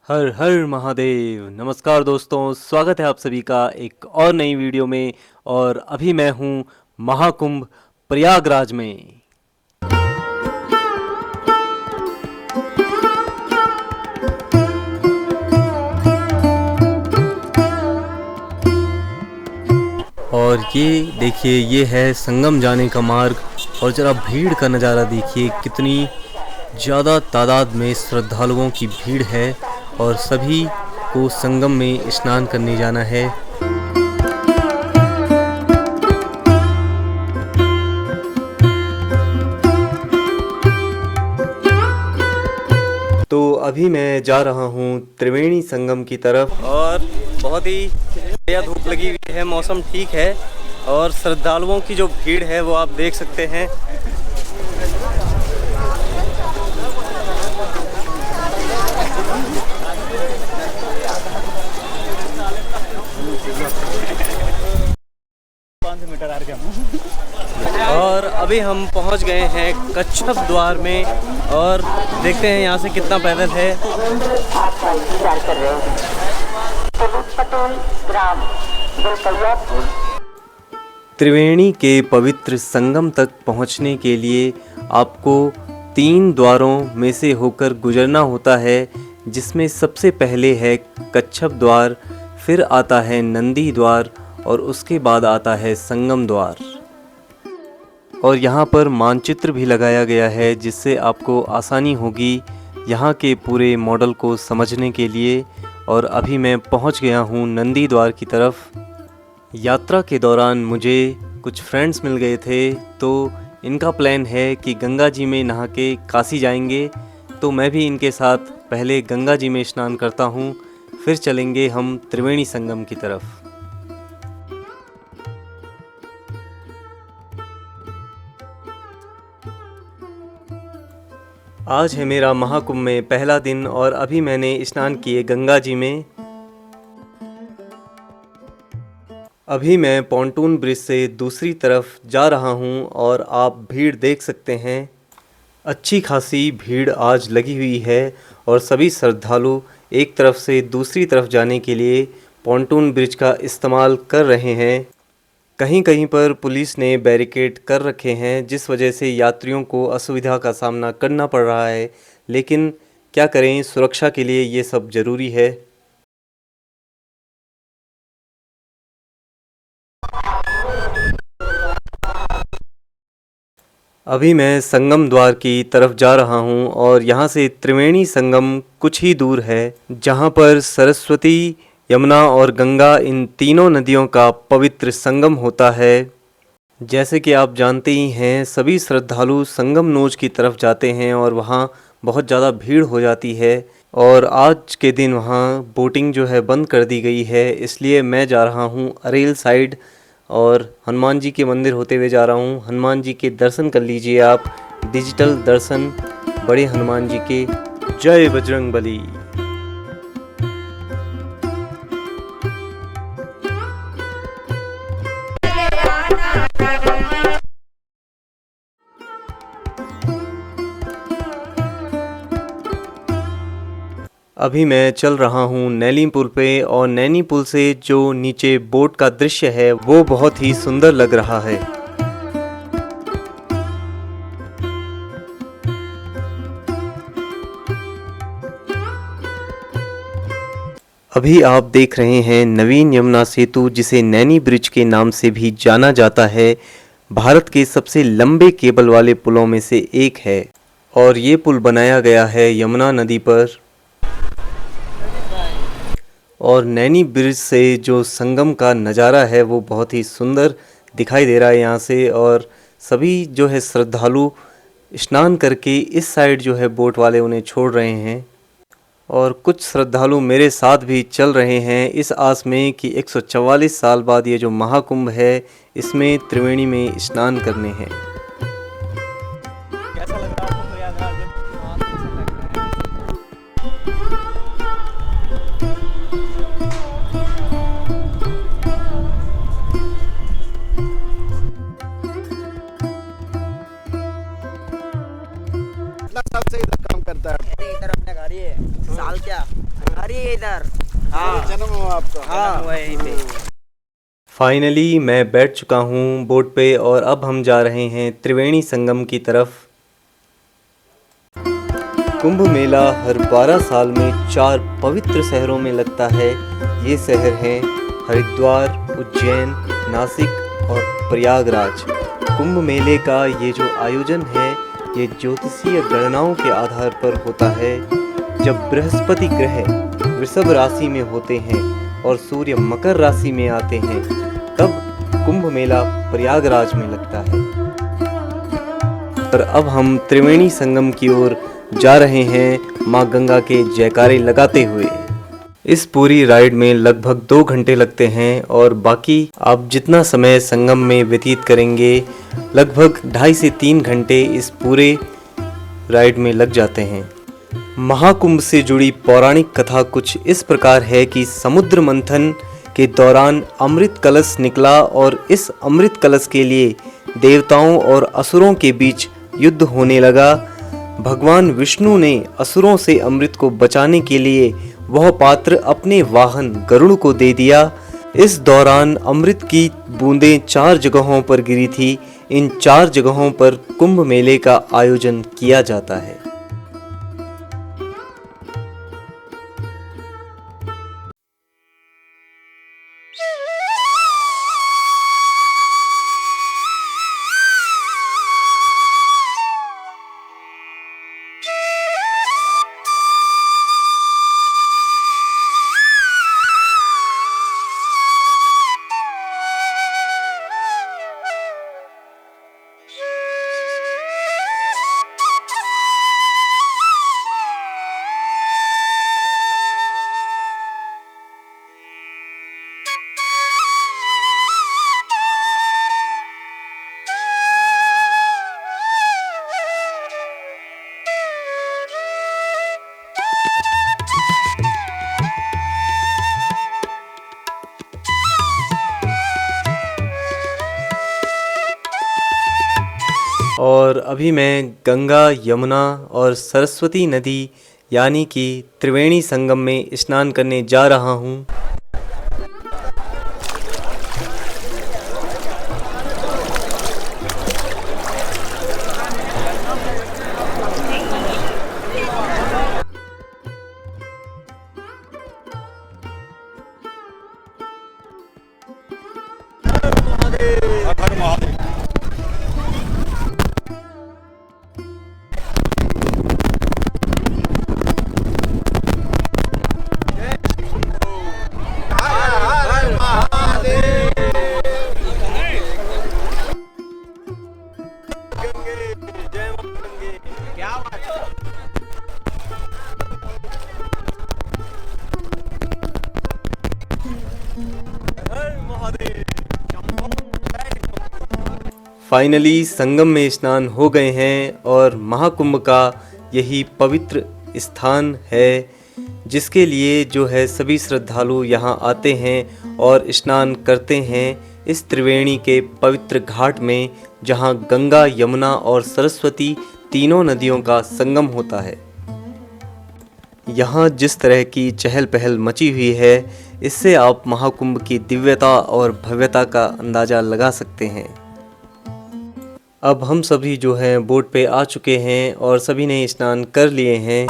हर हर महादेव। नमस्कार दोस्तों, स्वागत है आप सभी का एक और नई वीडियो में। और अभी मैं हूँ महाकुंभ प्रयागराज में। और ये देखिए, ये है संगम जाने का मार्ग। और ज़रा भीड़ का नज़ारा देखिए, कितनी ज़्यादा तादाद में श्रद्धालुओं की भीड़ है और सभी को संगम में स्नान करने जाना है। तो अभी मैं जा रहा हूँ त्रिवेणी संगम की तरफ। और बहुत ही बढ़िया धूप लगी हुई है, मौसम ठीक है और श्रद्धालुओं की जो भीड़ है वो आप देख सकते हैं। और अभी हम पहुंच गए हैं कच्छप द्वार में और देखते हैं यहाँ से कितना पैदल है। त्रिवेणी के पवित्र संगम तक पहुँचने के लिए आपको 3 द्वारों में से होकर गुजरना होता है, जिसमें सबसे पहले है कच्छप द्वार, फिर आता है नंदी द्वार और उसके बाद आता है संगम द्वार। और यहाँ पर मानचित्र भी लगाया गया है, जिससे आपको आसानी होगी यहाँ के पूरे मॉडल को समझने के लिए। और अभी मैं पहुँच गया हूँ नंदी द्वार की तरफ। यात्रा के दौरान मुझे कुछ फ्रेंड्स मिल गए थे, तो इनका प्लान है कि गंगा जी में नहा के काशी जाएंगे। तो मैं भी इनके साथ पहले गंगा जी में स्नान करता हूँ, फिर चलेंगे हम त्रिवेणी संगम की तरफ। आज है मेरा महाकुंभ में पहला दिन और अभी मैंने स्नान किए गंगा जी में। अभी मैं पॉन्टून ब्रिज से दूसरी तरफ जा रहा हूं और आप भीड़ देख सकते हैं। अच्छी खासी भीड़ आज लगी हुई है और सभी श्रद्धालु एक तरफ से दूसरी तरफ जाने के लिए पॉन्टून ब्रिज का इस्तेमाल कर रहे हैं। कहीं कहीं पर पुलिस ने बैरिकेड कर रखे हैं, जिस वजह से यात्रियों को असुविधा का सामना करना पड़ रहा है, लेकिन क्या करें, सुरक्षा के लिए ये सब ज़रूरी है। अभी मैं संगम द्वार की तरफ जा रहा हूँ और यहाँ से त्रिवेणी संगम कुछ ही दूर है, जहाँ पर सरस्वती, यमुना और गंगा, इन तीनों नदियों का पवित्र संगम होता है। जैसे कि आप जानते ही हैं, सभी श्रद्धालु संगम नोज की तरफ जाते हैं और वहाँ बहुत ज़्यादा भीड़ हो जाती है। और आज के दिन वहाँ बोटिंग जो है बंद कर दी गई है, इसलिए मैं जा रहा हूँ अरेल साइड और हनुमान जी के मंदिर होते हुए जा रहा हूँ। हनुमान जी के दर्शन कर लीजिए आप, डिजिटल दर्शन बड़े हनुमान जी के। जय बजरंगबली। अभी मैं चल रहा हूँ नैनी पुल पे और नैनी पुल से जो नीचे बोट का दृश्य है वो बहुत ही सुंदर लग रहा है। अभी आप देख रहे हैं नवीन यमुना सेतु, जिसे नैनी ब्रिज के नाम से भी जाना जाता है। भारत के सबसे लंबे केबल वाले पुलों में से एक है और ये पुल बनाया गया है यमुना नदी पर। और नैनी ब्रिज से जो संगम का नज़ारा है वो बहुत ही सुंदर दिखाई दे रहा है यहाँ से। और सभी जो है श्रद्धालु स्नान करके इस साइड जो है बोट वाले उन्हें छोड़ रहे हैं और कुछ श्रद्धालु मेरे साथ भी चल रहे हैं, इस आस में कि 144 साल बाद ये जो महाकुंभ है इसमें त्रिवेणी में स्नान करने हैं। कैसा लग रहा है आपको प्रयागराज में? बहुत अच्छा लग रहा है। साल से इधर काम करता है। इधर अपने घर ही है, साल क्या अरे इधर हाँ जन्म हुआ आपका? जन्म हुआ यहीं पे। फाइनली मैं बैठ चुका हूँ बोट पे और अब हम जा रहे हैं त्रिवेणी संगम की तरफ। कुंभ मेला हर 12 साल में 4 पवित्र शहरों में लगता है। ये शहर हैं हरिद्वार, उज्जैन, नासिक और प्रयागराज। कुंभ मेले का ये जो आयोजन है ये ज्योतिषीय गणनाओं के आधार पर होता है। जब बृहस्पति ग्रह वृषभ राशि में होते हैं और सूर्य मकर राशि में आते हैं तब कुंभ मेला प्रयागराज में लगता है। और अब हम त्रिवेणी संगम की ओर जा रहे हैं माँ गंगा के जयकारे लगाते हुए। इस पूरी राइड में लगभग 2 घंटे लगते हैं और बाकी आप जितना समय संगम में व्यतीत करेंगे लगभग 2.5 से 3 घंटे इस पूरे राइड में लग जाते हैं। महाकुंभ से जुड़ी पौराणिक कथा कुछ इस प्रकार है कि समुद्र मंथन के दौरान अमृत कलश निकला और इस अमृत कलश के लिए देवताओं और असुरों के बीच युद्ध होने लगा। भगवान विष्णु ने असुरों से अमृत को बचाने के लिए वह पात्र अपने वाहन गरुड़ को दे दिया। इस दौरान अमृत की बूंदें 4 जगहों पर गिरी थी। इन 4 जगहों पर कुंभ मेले का आयोजन किया जाता है। और अभी मैं गंगा, यमुना और सरस्वती नदी यानी कि त्रिवेणी संगम में स्नान करने जा रहा हूँ। फाइनली संगम में स्नान हो गए हैं और महाकुंभ का यही पवित्र स्थान है जिसके लिए जो है सभी श्रद्धालु यहाँ आते हैं और स्नान करते हैं इस त्रिवेणी के पवित्र घाट में, जहाँ गंगा, यमुना और सरस्वती तीनों नदियों का संगम होता है। यहाँ जिस तरह की चहल पहल मची हुई है इससे आप महाकुंभ की दिव्यता और भव्यता का अंदाज़ा लगा सकते हैं। अब हम सभी जो हैं बोट पे आ चुके हैं और सभी ने स्नान कर लिए हैं।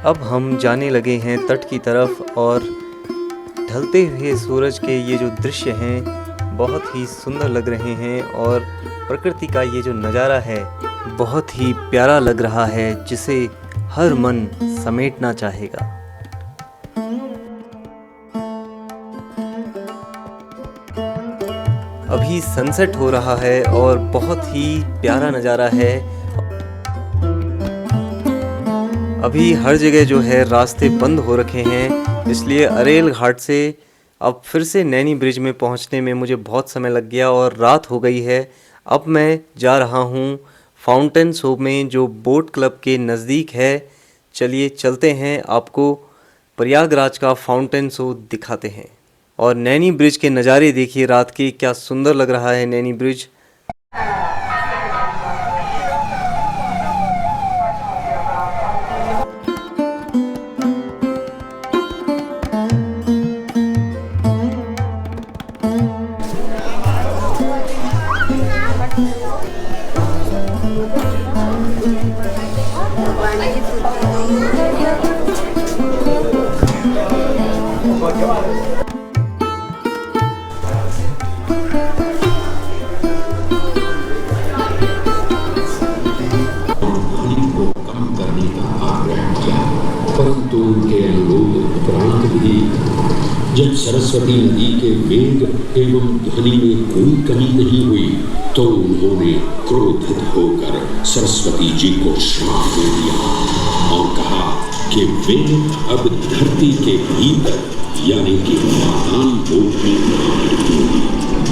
अब हम जाने लगे हैं तट की तरफ और ढलते हुए सूरज के ये जो दृश्य हैं बहुत ही सुंदर लग रहे हैं और प्रकृति का ये जो नज़ारा है बहुत ही प्यारा लग रहा है जिसे हर मन समेटना चाहेगा। अभी सनसेट हो रहा है और बहुत ही प्यारा नज़ारा है। अभी हर जगह जो है रास्ते बंद हो रखे हैं, इसलिए अरेल घाट से अब फिर से नैनी ब्रिज में पहुंचने में मुझे बहुत समय लग गया और रात हो गई है। अब मैं जा रहा हूं फाउंटेन शो में जो बोट क्लब के नज़दीक है। चलिए चलते हैं, आपको प्रयागराज का फाउंटेन शो दिखाते हैं। और नैनी ब्रिज के नज़ारे देखिए रात के, क्या सुंदर लग रहा है नैनी ब्रिज। परंतु उनके अनुरोध उपरांत भी जब सरस्वती नदी के वेग एवं ध्वनि में कोई कमी नहीं हुई तो उन्होंने क्रोधित होकर सरस्वती जी को श्राप दे दिया और कहा कि वे अब धरती के भीतर यानी कि पाताल लोक में।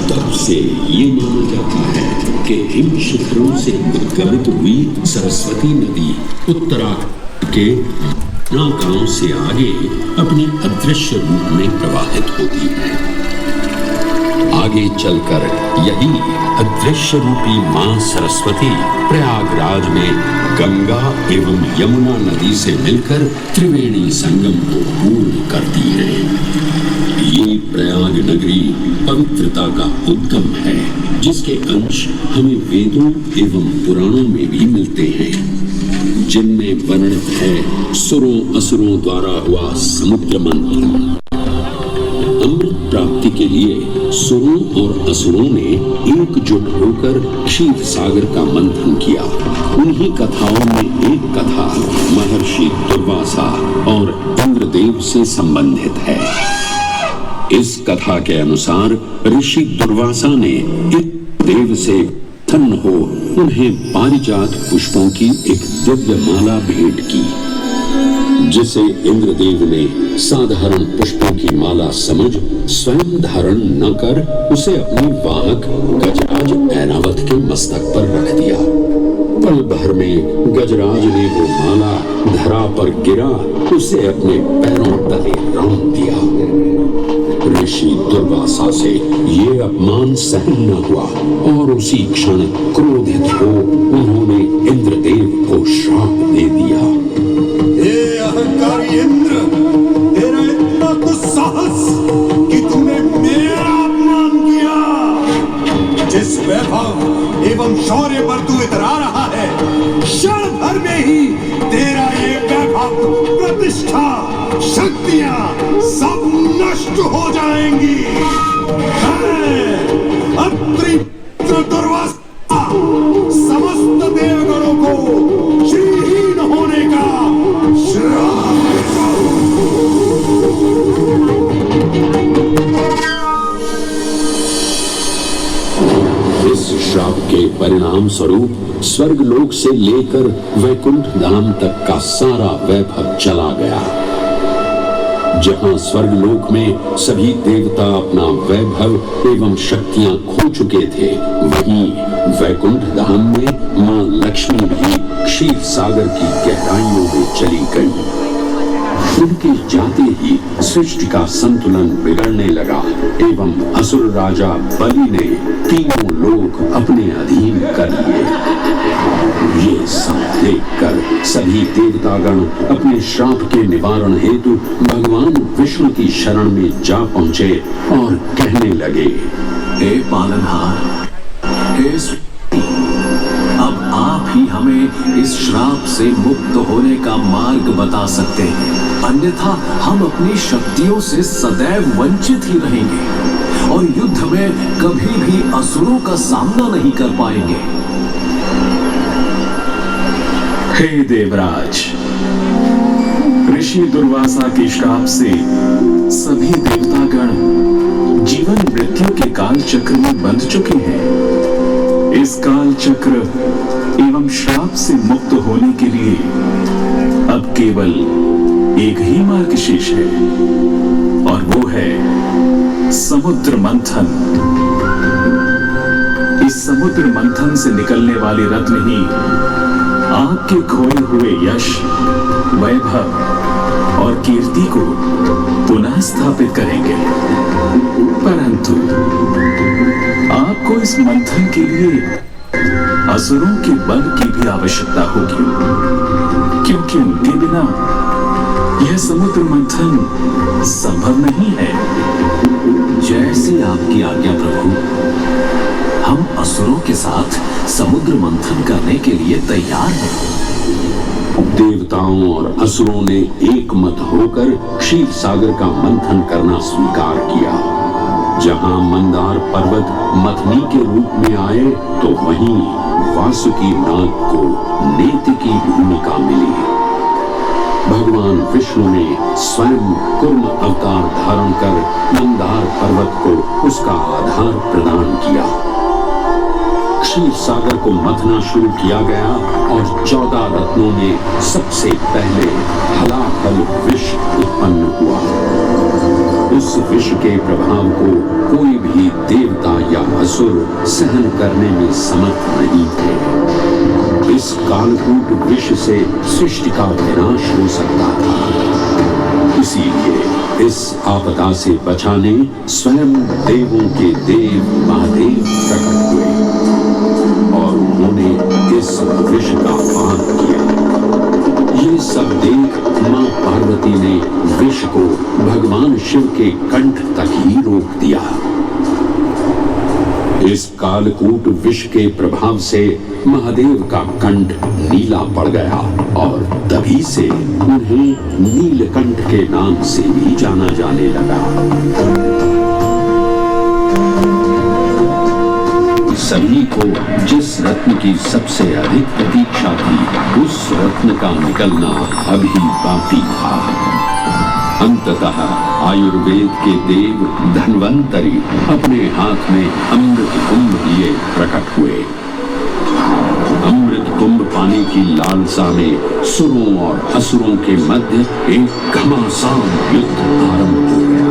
तब से ये माना जाता है कि हिम शिखरों से उद्गमित हुई सरस्वती नदी उत्तराखंड के गांव से आगे अपने अदृश्य रूप में प्रवाहित होती है। आगे चलकर यही अदृश्य रूपी मां सरस्वती प्रयागराज में गंगा एवं यमुना नदी से मिलकर त्रिवेणी संगम को पूर्ण करती है। ये प्रयाग नगरी पवित्रता का उद्गम है, जिसके अंश हमें वेदों एवं पुराणों में भी मिलते हैं, जिनमें वर्णित है सुरों असुरों द्वारा हुआ समुद्र मंथन। अमृत प्राप्ति के लिए सुरों और असुरों ने एकजुट होकर क्षीर सागर का मंथन किया। उन्हीं कथाओं में एक कथा महर्षि दुर्वासा और इंद्रदेव से संबंधित है। इस कथा के अनुसार ऋषि दुर्वासा ने इंद्रदेव से प्रसन्न हो उन्हें पारिजात पुष्पों की एक दिव्य माला भेंट की, जिसे इंद्रदेव ने साधारण पुष्पों की माला समझ स्वयं धारण न कर उसे अपने वाहक गजराज ऐरावत के मस्तक पर रख दिया। पल भर में गजराज ने वो माला धरा पर गिरा उसे अपने पैरों तले रौंद दिया। ऋषि दुर्वासा से ये अपमान सहन न हुआ और उसी क्षण क्रोधित हो उन्होंने इंद्रदेव को श्राप दे दिया। हे अहंकारी इंद्र, तेरा इतना दुस्साहस कि तूने मेरा अपमान किया। जिस वैभव एवं शौर्य पर तू इतरा रहा है, क्षण भर में ही तेरा ये वैभव, प्रतिष्ठा, शक्तियां सब नष्ट हो जाएंगी। अत्रि दुर्वासा समस्त देवगणों को श्रीहीन होने का श्राप देता हूं। इस श्राप के परिणाम स्वरूप स्वर्गलोक से लेकर वैकुंठ धाम तक का सारा वैभव चला गया। जहां स्वर्गलोक में सभी देवता अपना वैभव एवं शक्तियां खो चुके थे, वहीं वैकुंठ धाम में मां लक्ष्मी भी क्षीर सागर की गहराइयों में चली गई। उनके जाते ही सृष्टि का संतुलन बिगड़ने लगा एवं असुर राजा बलि ने तीनों लोक अपने अधीन कर लिए। ये सब देखकर सभी देवतागण अपने श्राप के निवारण हेतु भगवान विष्णु की शरण में जा पहुंचे और कहने लगे, हे पालनहार, हे अब आप ही हमें इस श्राप से मुक्त होने का मार्ग बता सकते हैं, अन्यथा हम अपनी शक्तियों से सदैव वंचित ही रहेंगे और युद्ध में कभी भी असुरों का सामना नहीं कर पाएंगे। हे देवराज, ऋषि दुर्वासा के श्राप से सभी देवतागण जीवन मृत्यु के काल चक्र में बंध चुके हैं। इस काल चक्र एवं श्राप से मुक्त होने के लिए अब केवल एक ही मार्ग शेष है और वो है समुद्र मंथन। इस समुद्र मंथन से निकलने वाली रत्न ही आपके खोए हुए यश, वैभव और कीर्ति को पुनः स्थापित करेंगे। परंतु आपको इस मंथन के लिए असुरों के बल की भी आवश्यकता होगी, क्योंकि उनके बिना यह समुद्र मंथन संभव नहीं है। जैसे आपकी आज्ञा प्रभु। हम असुरों के साथ समुद्र मंथन करने के लिए तैयार हैं। देवताओं और असुरों ने एक मत होकर क्षीर सागर का मंथन करना स्वीकार किया। जहां मंदार पर्वत मथनी के रूप में आए तो वहीं वासुकी नाग को नेति की भूमिका मिली। भगवान विष्णु ने स्वयं कूर्म अवतार धारण कर मंदार पर्वत को उसका आधार प्रदान किया। क्षीर सागर को मथना शुरू किया गया और 14 रत्नों में सबसे पहले हलाहल विष उत्पन्न हुआ। उस विष के प्रभाव को कोई भी देवता या असुर सहन करने में समर्थ नहीं थे। इस कालकूट विष से सृष्टि का विनाश हो सकता था। इसीलिए इस आपदा से बचाने स्वयं देवों के देव महादेव प्रकट हुए और उन्होंने इस विष का पान किया। ये सब देख मां पार्वती ने विष को भगवान शिव के कंठ तक ही रोक दिया। इस कालकूट विष के प्रभाव से महादेव का कंठ नीला पड़ गया और तभी से उन्हें नीलकंठ के नाम से भी जाना जाने लगा। सभी को जिस रत्न की सबसे अधिक प्रतीक्षा थी, उस रत्न का निकलना अभी बाकी था। अंततः आयुर्वेद के देव धन्वंतरी अपने हाथ में अमृत कुंभ लिए प्रकट हुए। अमृत कुंभ पाने की लालसा में सुरों और असुरों के मध्य एक घमासान युद्ध आरंभ हो गया।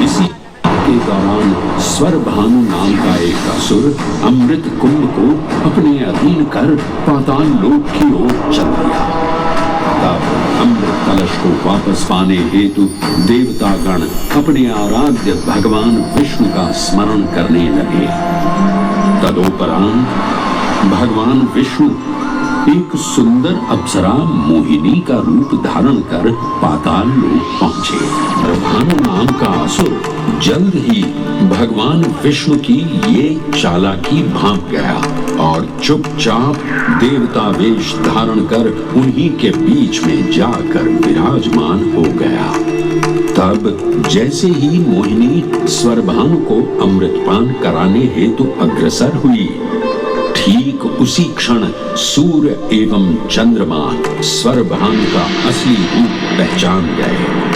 इसी के दौरान स्वर भानु नाम का एक असुर अमृत कुंभ को अपने अधीन कर पाताल लोक की ओर चल दिया। तब अमृत कलश को वापस पाने हेतु देवतागण अपने आराध्य भगवान विष्णु का स्मरण करने लगे। तदोपरांत भगवान विष्णु एक सुंदर अप्सरा मोहिनी का रूप धारण कर पाताल लोक पहुंचे। भानु नाम का असुर जल्द ही भगवान विष्णु की ये चालाकी भांप गया और चुपचाप देवता वेश धारण कर उन्हीं के बीच में जाकर विराजमान हो गया। तब जैसे ही मोहिनी स्वरभानु को अमृतपान कराने हेतु अग्रसर हुई, ठीक उसी क्षण सूर्य एवं चंद्रमा स्वरभानु का असली रूप पहचान गए।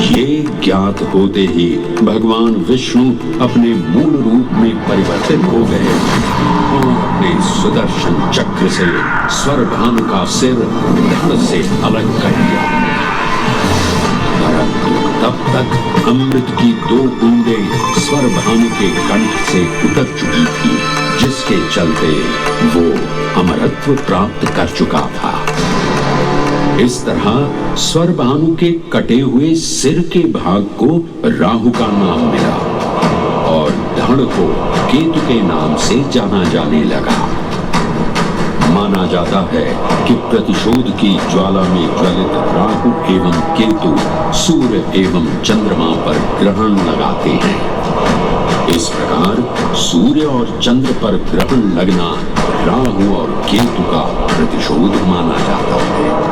ये ज्ञात होते ही भगवान विष्णु अपने मूल रूप में परिवर्तित हो गए और अपने सुदर्शन चक्र से स्वरभानु का सिर धड़ से अलग कर दिया। परंतु तब तक अमृत की 2 बूंदें स्वरभानु के कंठ से उतर चुकी थी, जिसके चलते वो अमरत्व प्राप्त कर चुका था। इस तरह स्वरभानु के कटे हुए सिर के भाग को राहु का नाम मिला और धड़ को केतु के नाम से जाना जाने लगा। माना जाता है कि प्रतिशोध की ज्वाला में ज्वलित राहु एवं केतु सूर्य एवं चंद्रमा पर ग्रहण लगाते हैं। इस प्रकार सूर्य और चंद्र पर ग्रहण लगना राहु और केतु का प्रतिशोध माना जाता है।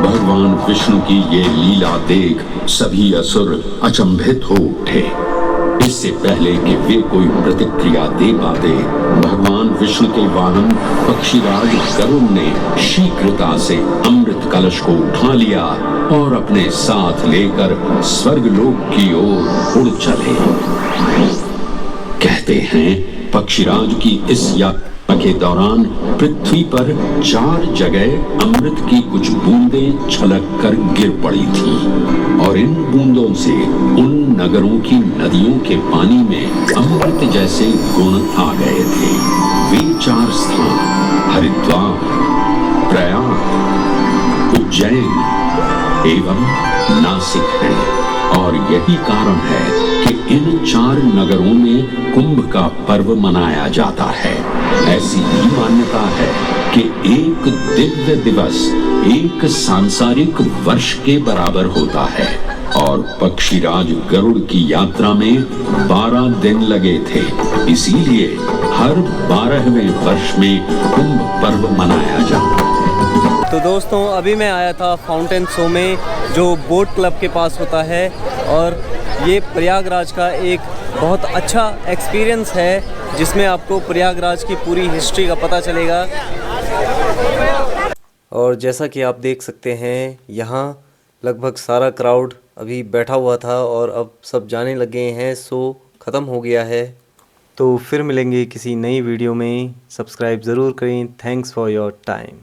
भगवान विष्णु की ये लीला देख सभी असुर अचंभित हो उठे। इससे पहले कि वे कोई प्रतिक्रिया दे पाते, भगवान विष्णु के वाहन पक्षीराज गरुड़ ने शीघ्रता से अमृत कलश को उठा लिया और अपने साथ लेकर स्वर्गलोक की ओर उड़ चले। कहते हैं पक्षीराज की इस यात्रा के दौरान पृथ्वी पर 4 जगह अमृत की कुछ बूंदें छलक कर गिर पड़ी थी और इन बूंदों से उन नगरों की नदियों के पानी में अमृत जैसे गुण आ गए थे। वे 4 स्थान हरिद्वार, प्रयाग, उज्जैन एवं नासिक हैं और यही कारण है कि इन 4 नगरों में कुंभ का पर्व मनाया जाता है। ऐसी भी मान्यता है कि एक दिव्य दिवस एक सांसारिक वर्ष के बराबर होता है और पक्षीराज गरुड़ की यात्रा में 12 दिन लगे थे। इसीलिए हर 12वें वर्ष में कुंभ पर्व मनाया जाता है। तो दोस्तों अभी मैं आया था फाउंटेन शो में जो बोट क्लब के पास होता है और ये प्रयागराज का एक बहुत अच्छा एक्सपीरियंस है जिसमें आपको प्रयागराज की पूरी हिस्ट्री का पता चलेगा। और जैसा कि आप देख सकते हैं यहाँ लगभग सारा क्राउड अभी बैठा हुआ था और अब सब जाने लगे हैं, शो ख़त्म हो गया है। तो फिर मिलेंगे किसी नई वीडियो में, सब्सक्राइब ज़रूर करें। Thanks for your time.